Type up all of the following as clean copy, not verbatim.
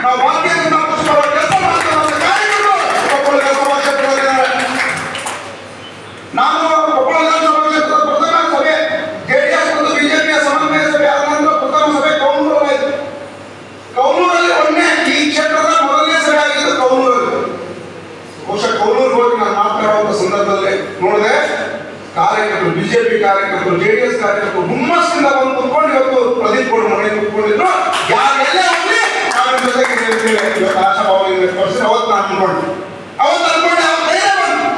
ನಾವು ಭಾರತೀಯ ಜನತಾ ಪಕ್ಷ ಕೆಲಸ ಮಾಡ್ತೇವೆ ಕಾರ್ಯಕರ್ತರು ಕೊಪ್ಪಳ ವಿಧಾನಸಭಾ ಕ್ಷೇತ್ರದಲ್ಲಿದ್ದಾರೆ. ನಾನು ಕೊಪ್ಪಳ ವಿಧಾನಸಭಾ ಕ್ಷೇತ್ರದ ಪ್ರಥಮ ಸಭೆ ಜೆಡಿಎಸ್ ಮತ್ತು ಬಿಜೆಪಿಯ ಸಮನ್ವಯ ಸಭೆ ಆದ ನಂತರ ಪ್ರಥಮ ಸಭೆ ಕೌನೂರಲ್ಲಿ ಆಯಿತು. ಕೌನೂರಲ್ಲಿ ಒಳ್ಳೆ ಈ ಕ್ಷೇತ್ರದ ಮೊದಲನೇ ಸಭೆ ಆಗಿದ್ದು ಕೌನೂರಲ್ಲಿ. ಬಹುಶಃ ಕೌನೂರಿಗೆ ಹೋಗಿ ನಾನು ಮಾತನಾಡುವ ಸಂದರ್ಭದಲ್ಲಿ ನೋಡಿದೆ, ಕಾರ್ಯಕರ್ತರು, ಬಿಜೆಪಿ ಕಾರ್ಯಕರ್ತರು, ಜೆಡಿಎಸ್ ಕಾರ್ಯಕರ್ತರು ಹುಮ್ಮಸ್ಸಿಂದ ಬಂದು ಕುತ್ಕೊಂಡು ಇವತ್ತು ಪ್ರದೀಪ್ ಗೌಡ ಮನೆ ಕುತ್ಕೊಂಡಿದ್ರು. ಯಾರೆಲ್ಲ ಹೋಗ್ಲಿ ನಾವಿನ ಜೊತೆಗೆ ಇವತ್ತು ಆಶಾಭಾವ ವರ್ಷ ಅವತ್ತು ನಾನು ಅನ್ಕೊಂಡೆ ಅವ್ರು ಧೈರ್ಯ ಬಂದು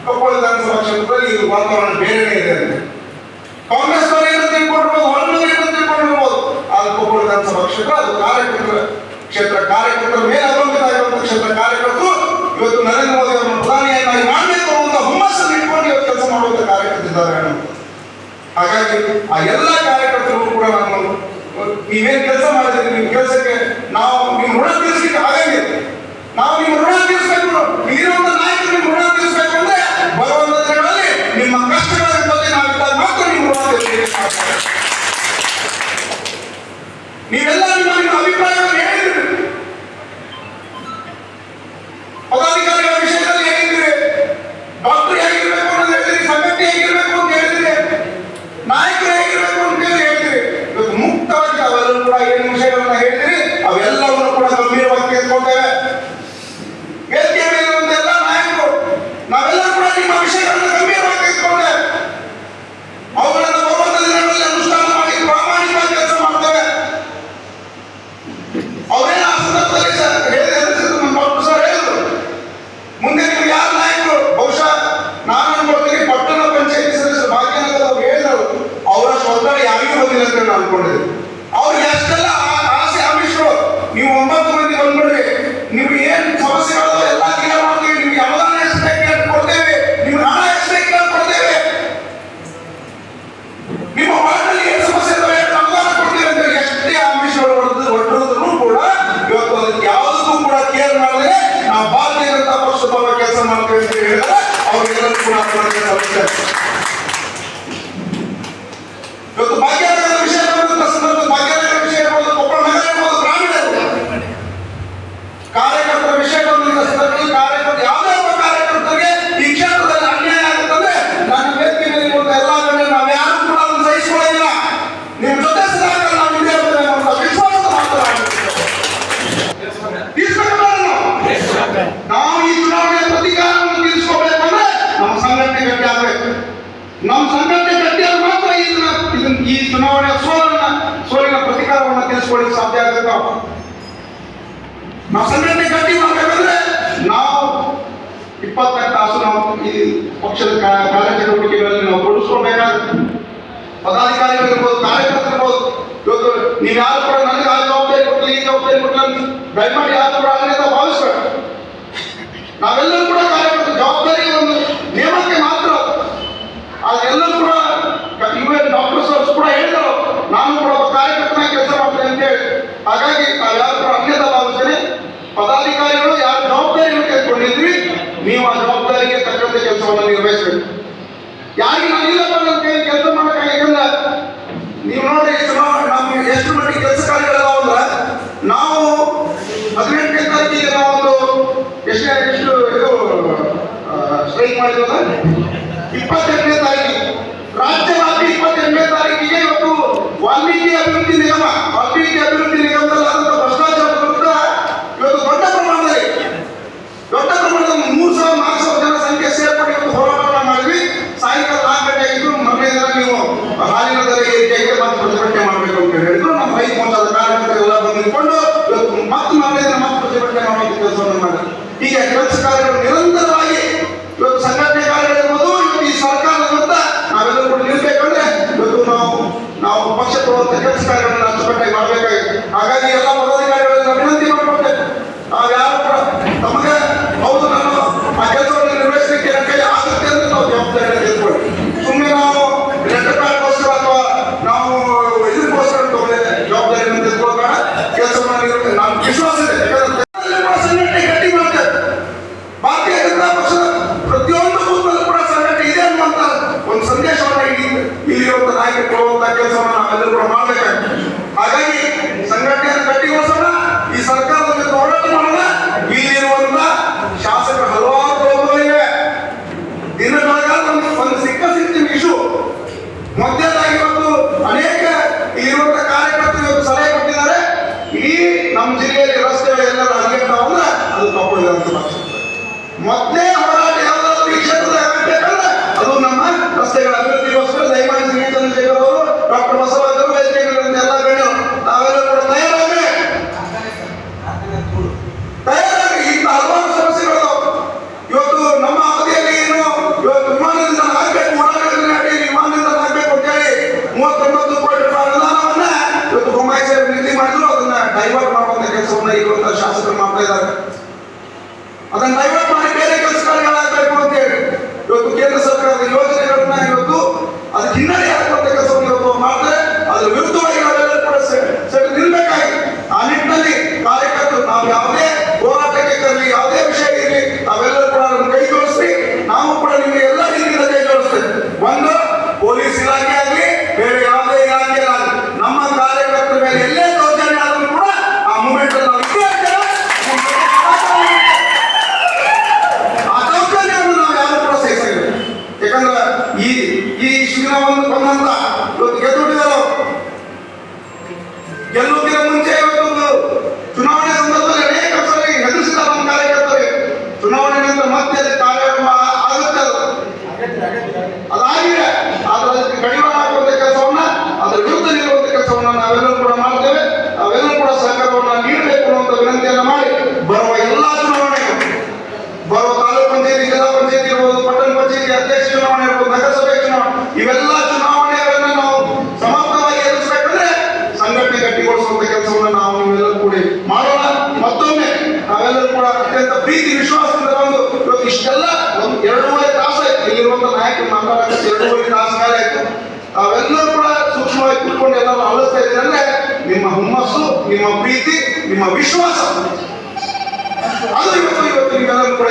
ಕೊಪ್ಪಳ ವಿಧಾನಸಭಾ ಕ್ಷೇತ್ರದಲ್ಲಿ ಇದು ವಾತಾವರಣ ಬೇರೆನೇ ಇದೆ ಅಂತ. ಕಾಂಗ್ರೆಸ್ ಅವರು ಏನು ತಿಳ್ಕೊಂಡಿರ್ಬೋದು, ಹೊರನವರು ಏನು ತಿಳ್ಕೊಂಡಿರ್ಬೋದು, ಅದು ಕೊಪ್ಪಳ ವಿಧಾನಸಭಾ ಕ್ಷೇತ್ರ ಅದು ಕಾರ್ಯಕರ್ತರ ಕ್ಷೇತ್ರ. ಕಾರ್ಯಕರ್ತರ ಮೇಲೆ ಅವಲಂಬಿತ ಆಗಿರುವಂತಹ ಕ್ಷೇತ್ರ. ಕಾರ್ಯಕರ್ತರು ಇವತ್ತು ನರೇಂದ್ರ ಮೋದಿ ಅವರನ್ನು ಪ್ರಧಾನಿಯನ್ನಾಗಿ ಮಾಡಬೇಕು ಅನ್ನುವಂಥ ಹುಮ್ಮಸ್ಸನ್ನು ಇಟ್ಕೊಂಡು ಇವತ್ತು ಕೆಲಸ ಮಾಡುವಂಥ ಕಾರ್ಯಕರ್ತರಿದ್ದಾರೆ. ಹಾಗಾಗಿ ಆ ಎಲ್ಲ ಕಾರ್ಯಕರ್ತರು ಕೂಡ ನಾನು ನೀವೇನು ಕೆಲಸ ಮಾಡಿದ್ರೆ ನಿಮ್ಮ ಕೆಲಸಕ್ಕೆ ನಾವು ನಿಮ್ಮ ಋಣ ತೀರಿಸಲಿಕ್ಕೆ ಆಗಂಗಿಲ್ಲ. ನಾವು ನಿಮ್ಮ ಋಣ ತೀರಿಸಬೇಕು, ಇಲ್ಲಿರುವಂಥ ನಾಯಕರು ನಿಮ್ಮ ಋಣ ತೀರಿಸಬೇಕು ಅಂದ್ರೆ ಬರುವಂಥ ದಿನಗಳಲ್ಲಿ ನಿಮ್ಮ ಕಷ್ಟಗಳ ಬಗ್ಗೆ ನಾವಿದ್ದಾಗ ಮಾತ್ರ ನಿಮ್ಮ ಋಣ ತೀರಿಸಲಿಕ್ಕೆ. ನೀವೆಲ್ಲ ನಿಮ್ಮ ಅಭಿಪ್ರಾಯವನ್ನು ಹೇಳಿದ್ರಿ, ಪದಾಧಿಕಾರಿಗಳ ವಿಷಯದಲ್ಲಿ ಹೇಳಿದ್ರಿ, ಡಾಕ್ಟರ್ ಹೇಗಿರ್ಬೇಕು ಅಂತ ಹೇಳಿದ್ರಿ, ಸಂಘಟನೆ ಹೇಗಿರ್ಬೇಕು ಅಂತ ಹೇಳಿದ್ರಿ, ನಾಯಕರು ಹೇಗಿರ್ಬೇಕು ಅಂತ ಹೇಳಿದ್ರಿ. ಇವತ್ತು ಮುಕ್ತವಾಗಿ ಅವೆಲ್ಲರೂ ಕೂಡ ಏನು ವಿಷಯಗಳನ್ನ ಹೇಳಿದ್ರಿ ಅವೆಲ್ಲವನ್ನು ಕೂಡ ಗಂಭೀರವಾಗಿ ತೆಗೆದುಕೊಳ್ತೇವೆ. ವೇದಿಕೆ ಮೇಲಿರುವಂತ ಎಲ್ಲ ನಾಯಕರು ನಾವೆಲ್ಲರೂ ಕೂಡ ನಿಮ್ಮ ವಿಷಯಗಳನ್ನು ಗಂಭೀರವಾಗಿ ತೆಗೆದುಕೊಂಡೇವೆ. ಅವುಗಳನ್ನು ಬರುವಂತ ದಿನಗಳಲ್ಲಿ ಅನುಷ್ಠಾನ ಮಾಡಿ ಪ್ರಾಮಾಣಿಕವಾಗಿ ಕೆಲಸ ಮಾಡ್ತೇವೆ. ಅವರೇನು ಆ ಸಂದರ್ಭದಲ್ಲಿ ನಮ್ಮ ಡಾಕ್ಟರ್ ಸರ್ ಹೇಳಿದ್ರು, ಮುಂದೆ ನೀವು ಯಾರ ನಾಯಕರು ಬಹುಶಃ ನಾನು ಅನ್ಕೊಳ್ತೀನಿ ಪಟ್ಟಣ ಪಂಚಾಯತಿ ಸದಸ್ಯರು ಭಾಗ್ಯನಗರ ಅವ್ರು ಹೇಳಿದ್ರು ಅವರಷ್ಟು ಒತ್ತಡ ಯಾರಿಗೂ ಬಂದಿಲ್ಲ ಅಂತ ನಾನು ಅನ್ಕೊಂಡಿದ್ದೆ. ಅವ್ರಿಗೆ ಅಷ್ಟೆಲ್ಲ ಆಸೆ ಆಮಿಷಗಳು, ನೀವು 9 ಮಂದಿ ಬಂದ್ಬಿಡ್ರಿ, ನೀವು ಏನ್ ಸಮಸ್ಯೆಗಳು ಎಲ್ಲ ಕ್ಲಿಯರ್ ಮಾಡ್ತೀವಿ, ನಿಮ್ಗೆ ಅನುದಾನ ಎಷ್ಟು ಬೇಕು ಕೊಡ್ತೇವೆ, ನಿಮ್ಗೆ ಹಣ ಎಷ್ಟು ಬೇಕು ಕೊಡ್ತೇವೆ, ನಿಮ್ಮ ವಾರ್ಡಲ್ಲಿ ಏನು ಸಮಸ್ಯೆ ಇದ್ದಾವೆ ಅನುದಾನ ಕೊಡ್ತೇವೆ ಅಂತ ಎಷ್ಟೇ ಆಮಿಷಗಳು ಹೊರಟಿದ್ರು ಕೂಡ ಇವತ್ತು ಅದಕ್ಕೆ ಯಾವುದಕ್ಕೂ ಕೂಡ ಕೇರ್ ಮಾಡಿದ್ರೆ ನಾವು ಭಾರತೀಯ ಜನತಾ ಪಕ್ಷದ ಪರ ಕೆಲಸ ಮಾಡ್ತೇವೆ ಅಂತ ಹೇಳಿದ್ರೆ ಅವ್ರಿಗೆಲ್ಲರೂ ಕೂಡ ಇವತ್ತು ಭಾಗ್ಯನಗರದ ವಿಷಯ ಬರುವಂತ ಸಂದರ್ಭ, ಭಾಗ್ಯನಗರ ವಿಷಯ ಇರ್ಬೋದು, ಕೊಪ್ಪಳ ನಗರ ಇರ್ಬೋದು, ಗ್ರಾಮೀಣ ಕಾರ್ಯಕರ್ತರ ವಿಷಯ ಬಂದಂತ ಸಂದರ್ಭದಲ್ಲಿ ಕಾರ್ಯಕರ್ತರು ಯಾವುದೇ ಒಬ್ಬ ಕಾರ್ಯಕರ್ತರಿಗೆ ಈ ಕ್ಷೇತ್ರದಲ್ಲಿ ಅನ್ಯಾಯ ಆಗುತ್ತಂದ್ರೆ ನನ್ನ ವೇದಿಕೆ ಮೇಲೆ ಇರುವಂತ ಎಲ್ಲಾ ಗಣ್ಯರು ನಾವು ಯಾರು ಕೂಡ ಅದನ್ನು ಸಹಿಸಿಕೊಳ್ಳೋದಿಲ್ಲ. ನಿಮ್ಮ ಜೊತೆ ಸದಾಕಾಲ ನಾವು ಇದೇ ಇರ್ತೇವೆ ಅನ್ನೋ ವಿಶ್ವಾಸ ನಾವು ಈ ಚುನಾವಣೆಯ ಪ್ರತಿಕಾರವನ್ನು ತೀರಿಸಿಕೊಳ್ಬೇಕು ಅಂದ್ರೆ ನಮ್ಮ ಸಂಘಟನೆ ಗಟ್ಟಿ ಆಗಬೇಕು. ನಮ್ಮ ಸಂಘಟನೆ ಗಟ್ಟಿಯಾದ ಮಾತ್ರ ಈ ಚುನಾವಣೆಯ ಸೋಲಿನ ಪ್ರತಿಕಾರವನ್ನು ತೀರಿಸಿಕೊಳ್ಳಿಕ್ಕೆ ಸಾಧ್ಯ ಆಗಬೇಕು. ನಾವು ಸಂಘಟನೆ ಗಟ್ಟಿ ಮಾಡಬೇಕಂದ್ರೆ ನಾವು 24 ತಾಸು ನಾವು ಈ ಪಕ್ಷದ ಕಾರ್ಯಚಟುವಟಿಕೆಗಳಲ್ಲಿ ನಾವು ತೊಡಗಿಸ್ಕೊಳ್ಬೇಕಾಗುತ್ತೆ. ಪದಾಧಿಕಾರಿಗಳಿರ್ಬೋದು, ಕಾರ್ಯಕರ್ತರಿರ್ಬೋದು, ಇವತ್ತು ನೀವು ಯಾರು ಕೂಡ ನನಗೆ ಆ ಜವಾಬ್ದಾರಿ ಕೊಟ್ಟಲಿ ಈ ಜವಾಬ್ದಾರಿ ಕೊಟ್ಟಲಿ ಅಂತ ದಯಮಾಡಿ ಯಾರು ಕೂಡ ಆಗಲಿ ಅಂತ ಭಾವಿಸ್ಬೇಕು. ನಾವೆಲ್ಲರೂ ಕೂಡ ಕಾರ್ಯಕರ್ತರ ಜವಾಬ್ದಾರಿ ಒಂದು ನೇಮಕ್ಕೆ ಮಾತ್ರ. ಅದೆಲ್ಲರೂ ಕೂಡ ಡಾಕ್ಟರ್ಸ್ ಕೂಡ ಹೇಳಿದರು, ನಾನು ಕೂಡ ಒಬ್ಬ ಕಾರ್ಯಕರ್ತನ ಕೆಲಸ ಮಾಡ್ತೇನೆ ಅಂತ ಹೇಳಿ. ಹಾಗಾಗಿ ನಾವ್ಯಾರು ಕೂಡ ಅನ್ಯತಾ ಭಾವಿಸ್ತೇನೆ. ಪದಾಧಿಕಾರಿಗಳು ಯಾರು ಜವಾಬ್ದಾರಿಯನ್ನು ತೆಗೆದುಕೊಂಡಿದ್ವಿ ನೀವು ಆ ಜವಾಬ್ದಾರಿಗೆ ತಕ್ಕಂತೆ ಕೆಲಸವನ್ನು ನಿರ್ವಹಿಸಬೇಕು. ಯಾರಿಗೆ ನಾನು ಇಲ್ಲಪ್ಪ ನನ್ನ ಕೈಯಲ್ಲಿ ಕೆಲಸ ಮಾಡೋಕ್ಕಾಗಿಲ್ಲ. ನೀವು ನೋಡಿ ನಮ್ಗೆ ಎಷ್ಟು ಮಟ್ಟಿಗೆ ಕೆಲಸ ಕಾರ್ಯಗಳಿದಾವ ಅಂದ್ರೆ ನಾವು 18ನೇ ತಾರೀಕಿಗೆ ನಾವೊಂದು ಎಷ್ಟು ಇದು ಸ್ಟ್ರೈಕ್ ಮಾಡಿದ್ವಲ್ಲ, 28ನೇ ತಾರೀಕಿಗೆ ರಾಜ್ಯವ್ಯಾಪಿ 28ನೇ ತಾರೀಕಿಗೆ ಇವತ್ತು ವಾಲ್ಮೀಕಿ ಅಭಿವೃದ್ಧಿ ನಿಗಮದಲ್ಲಿ ಆದಂತಹ ಭ್ರಷ್ಟಾಚಾರದ ವಿರುದ್ಧ ಇವತ್ತು ದೊಡ್ಡ ಪ್ರಮಾಣದಲ್ಲಿ 3,000-4,000 ಜನ ಸಂಖ್ಯೆ ಸೇರ್ಪಡೆ ಇವತ್ತು ಹೋರಾಟವನ್ನು ಮಾಡಿದ್ವಿ. ಸಾಯಂಕಾಲ 4 ಗಂಟೆ ಆಗಿದ್ರು. ಮೊದಲನೇ ದಿನ ನೀವು ಹಾಲಿನ ದರ ಏರಿಕೆಗೆ ಮತ್ತೆ ಪ್ರತಿಭಟನೆ ಮಾಡಬೇಕು ಅಂತ ಹೇಳಿದ್ರು. ನಮ್ಮ ರೈತ ಮೊತ್ತದ ಕಾರ್ಯಕರ್ತರೆಲ್ಲ ಬಂದಿಕೊಂಡು ಇವತ್ತು ಮತ್ತೆ ಮೊದಲನೇ ದಿನ ಮತ್ತೆ ಪ್ರತಿಭಟನೆ ಮಾಡುವಂತ ಕೆಲಸವನ್ನು ಮಾಡಿದ್ರು. ಹೀಗೆ ಕೆಲಸ ಕಾರ್ಯಗಳು ನಿರಂತರವಾಗಿ ಇವತ್ತು ಸಂಘಟನೆ ಕಾರ್ಯಗಳಿರ್ಬೋದು, ಇವತ್ತು ಈ ಸರ್ಕಾರದ ವಿರುದ್ಧ ನಾವೆಲ್ಲರೂ ಕೂಡ ನಿಲ್ಬೇಕಂದ್ರೆ ಇವತ್ತು ನಾವು ಪಕ್ಷ ಕೊಡುವಂತ ಕೆಲಸ ಕಾರ್ಯಗಳನ್ನು ಅಚ್ಚುಕಟ್ಟಾಗಿ ಮಾಡಬೇಕಾಗಿದೆ. ಹಾಗಾಗಿ ಎಲ್ಲ ಪದಾಧಿಕಾರಿಗಳನ್ನ ವಿನಂತಿ ಮಾಡಿಕೊಡ್ತೇವೆ, ನಾವು ಯಾರು ಕೂಡ ತಮಗೆ ಹೌದು ನಾನು ಆ ಕೆಲಸವನ್ನು ನಿರ್ವಹಿಸಲಿಕ್ಕೆ ನನ್ನ ಕೈ ಆಗುತ್ತೆ ಅಂತ ನಾವು ಜವಾಬ್ದಾರಿಯನ್ನು ತೆಗೆದುಕೊಳ್ಳಿ. ಸುಮ್ಮನೆ ನಾವು ಲೆಟರ್ ಪ್ಯಾಡ್ಗೋಸ್ಕರ ಅಥವಾ ನಾವು ಇದಕ್ಕೋಸ್ಕರ ಜವಾಬ್ದಾರಿಯನ್ನು ತೆಗೆದುಕೊಳ್ಳೋಣ. ಕೆಲಸವನ್ನು ನಾನು ವಿಶ್ವಾಸ ಇದೆ, ಯಾಕಂದ್ರೆ ಸಂಘಟನೆ ಗಟ್ಟಿ ಮಾಡ್ತೇವೆ. ಭಾರತೀಯ ನಮ್ಮ ಜಿಲ್ಲೆಯಲ್ಲಿ ರಸ್ತೆಗಳು ಎಲ್ಲರೂ ಹಂಗಿರ್ತಾವ ಅಂದ್ರೆ ಅದು ತಪ್ಪಿದಂತ ಪಕ್ಷ. ಮೊದಲೇ ಹೋರಾಟ ಯಾವ್ದಾದ್ರು ಈ ಕ್ಷೇತ್ರದಾಗ ಆಗ್ಬೇಕಂದ್ರೆ ಅದು ನಮ್ಮ ರಸ್ತೆಗಳ ಅಭಿವೃದ್ಧಿಗೋಸ್ಕರ ದಯಮಾಡಿ ಶ್ರೀ ಚಂದ್ರಶೇಖರ್ ಅವರು, ಡಾಕ್ಟರ್ ಬಸವರಾಜರು, ವೇದಿಕೆಗಳಿಂದ ಎಲ್ಲ ಗಣ್ಯರು ನಾವೆಲ್ಲ ಕೂಡ ತಯಾರಾಗಿ ಇಂಥ ಹಲವಾರು ಸಮಸ್ಯೆಗಳು ಇವತ್ತು ನಮ್ಮ ಅವಧಿಯಲ್ಲಿ ಏನು ಇವತ್ತು ವಿಮಾನದಿಂದ ಆಗ್ಬೇಕು, ಒಳಗಡೆ ವಿಮಾನದಿಂದ ಆಗ್ಬೇಕು ಅಂತ ಹೇಳಿ 39 ಕೋಟಿ ರೂಪಾಯಿ ಅನುದಾನವನ್ನ ಇವತ್ತು ಬೊಮ್ಮಾಯಿ ಸಾಹೇಬ್ ನಿಗದಿ ಮಾಡಿದ್ರು. ಅದನ್ನ ಡೈವರ್ಟ್ ಮಾಡುವಂತ ಕೆಲಸವನ್ನ ಇರುವಂತಹ ಶಾಸಕರು ಮಾಡ್ತಾ ಇದ್ದಾರೆ. ಅದನ್ನ ಡೈವರ್ಟ್ ಮಾಡಿ ಬೇರೆ ಕೆಲಸಗಳಾಗಬೇಕು ಅಂತ ಹೇಳಿ ಇವತ್ತು ಕೇಂದ್ರ ಸರ್ಕಾರದ ಯೋಜನೆಗಳನ್ನ ಇವತ್ತು ಅದಕ್ಕೆ ಹಿನ್ನಡೆ ಆಗುವಂತ ಕೆಲಸವನ್ನು ಇವತ್ತು ಮಾಡ್ತಾರೆ. ಅದ್ರ ವಿರುದ್ಧವಾಗಿ ನಾವೆಲ್ಲರೂ ಕೂಡ ಸೆಟ್ ನಿಲ್ಬೇಕಾಗಿ ಆ ನಿಟ್ಟಿನಲ್ಲಿ ಕಾರ್ಯಕರ್ತರು ನಾವು ಯಾವುದೇ ಹೋರಾಟಕ್ಕೆ ಕರಲಿ, ಯಾವುದೇ ವಿಷಯ ಇರಲಿ, ನಾವೆಲ್ಲರೂ ಕೂಡ ಅದನ್ನು ಕೈ ಜೋಡಿಸಿ ನಾವು ಕೂಡ ನಿಮಗೆ ಎಲ್ಲ ರೀತಿಯಿಂದ ಕೈ ಜೋಡಿಸ್ತೇವೆ. ಒಂದು ಪೊಲೀಸ್ ಇಲಾಖೆ ಆಗಲಿ, ಬೇರೆ ಯಾವುದೇ ಇಲಾಖೆ ಆಗಲಿ, ನಮ್ಮ ಕಾರ್ಯಕರ್ತರ ಮೇಲೆ ಎಲ್ಲೇ ದೌರ್ಜನ್ಯ ಆದರೂ ಕೂಡ ಆ ಮೂಮೆಂಟ್ ನಾವು ಇದ್ದೇ ಇರ್ತೇವೆ. ಆ ದೌರ್ಜನ್ಯವನ್ನು ನಾವು ಯಾರು ಕೂಡ ಸಹಿಸಂಗಿಲ್ಲ. ಯಾಕಂದ್ರೆ ಈ ಶಿಬಿರವನ್ನು ಬಂದಂತ ಇವತ್ತು ಗೆದ್ದುಬಿಟ್ಟಿದ್ದಾರೆ. ಗೆಲ್ಲುವುದಕ್ಕಿಂತ ಮುಂಚೆ ಇವತ್ತು ಚುನಾವಣೆ ಸಂದರ್ಭದಲ್ಲಿ ಅನೇಕ ಸಲ ಹೆದರಿಸಿದ ನಮ್ಮ ಕಾರ್ಯಕರ್ತರಿಗೆ ಚುನಾವಣೆ ನಂತರ ಮತ್ತೆ ಅದು ಕಾರ್ಯಕ್ರಮ ಆಗುತ್ತೆ. ಅದಾಗಿದೆ. ಆದ್ರೆ ಅದಕ್ಕೆ ಕಡಿವಾಣ ಹಾಕುವಂತ ಕೆಲಸವನ್ನ, ಅದರ ವಿರುದ್ಧ ನಿಲ್ಲುವಂತ ಕೆಲಸವನ್ನ ನಾವೆಲ್ಲರೂ ಕೂಡ ಮಾಡ್ತೇವೆ. ನಾವೆಲ್ಲರೂ ಕೂಡ ಸಹಕಾರವನ್ನ ನೀಡಬೇಕು ಅನ್ನುವಂತ ವಿನಂತಿಯನ್ನ ಮಾಡಿ ಬರುವ ಎಲ್ಲಾ ಚುನಾವಣೆಗಳು, ಬರುವ ತಾಲೂಕು ಪಂಚಾಯತಿ, ಜಿಲ್ಲಾ ಪಂಚಾಯತಿ ಇರ್ಬೋದು, ಪಟ್ಟಣ ಪಂಚಾಯತಿ ಅಧ್ಯಕ್ಷ ಚುನಾವಣೆ ಇರ್ಬೋದು, ನಗರಸಭೆ ಚುನಾವಣೆ, ಇವೆಲ್ಲ ಚುನಾವಣೆಗಳನ್ನ ನಾವು ಸಮರ್ಥವಾಗಿ ಎದುರಿಸಬೇಕಂದ್ರೆ ಸಂಘಟನೆ ಗಟ್ಟಿಗೊಳಿಸುವಂತ ಕೆಲಸವನ್ನ ನಾವು ನೀವೆಲ್ಲರೂ ಕೂಡ ಮಾಡೋಣ. ಮತ್ತೊಮ್ಮೆ ನಾವೆಲ್ಲರೂ ಕೂಡ ಅತ್ಯಂತ ಪ್ರೀತಿ ವಿಶ್ವಾಸದಿಂದ ಬಂದು ಇವತ್ತು ಇಷ್ಟೆಲ್ಲ 2.5 ತಾಸು ಆಯ್ತು ಇಲ್ಲಿರುವಂತ ನಾಯಕರು ಮಾತಾಡಕ್ಕೆ 2.5 ತಾಸು ಮೇಲೆ ಆಯ್ತು. ತಾವೆಲ್ಲರೂ ಕೂಡ ಸೂಕ್ಷ್ಮವಾಗಿ ಕೂತ್ಕೊಂಡು ಎಲ್ಲರೂ ಆಲಿಸ್ತಾ ಇದ್ದೀರಿ ಅಂದ್ರೆ ನಿಮ್ಮ ಹುಮ್ಮಸ್ಸು, ನಿಮ್ಮ ಪ್ರೀತಿ, ನಿಮ್ಮ ವಿಶ್ವಾಸ ಅದು ಇವತ್ತು ನಿಮ್ಮೆಲ್ಲರೂ ಕೂಡ